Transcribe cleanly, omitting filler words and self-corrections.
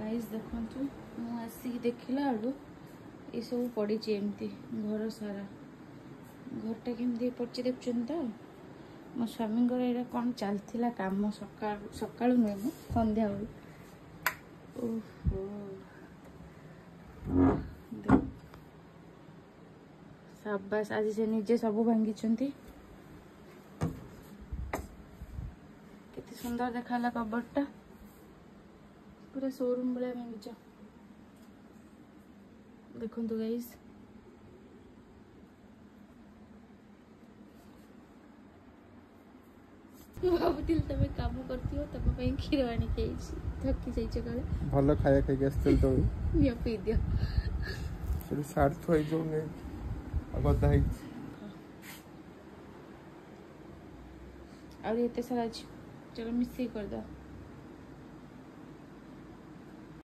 Guys देखंतु मु आसी देखिला आलु ये सब पड़ी एमती घर सारा घरटा केमती पड़ी देखुन तो मो स्वामी ये कौन चलता कम सका नुहे मु संध्या शाबाश आज से निजे सब भांगी केते सुंदर देखा कबर्डटा पूरा शोरूम भाया भांगिच देखु गाइस भावुल तुम कम कर तुम क्षीर आणिकी थकी जाइए काले भल खाया खाई आसल तो नियो पी दियो से सार थई जो ने गदा है और एते सारा चलो मिक्स कर दो।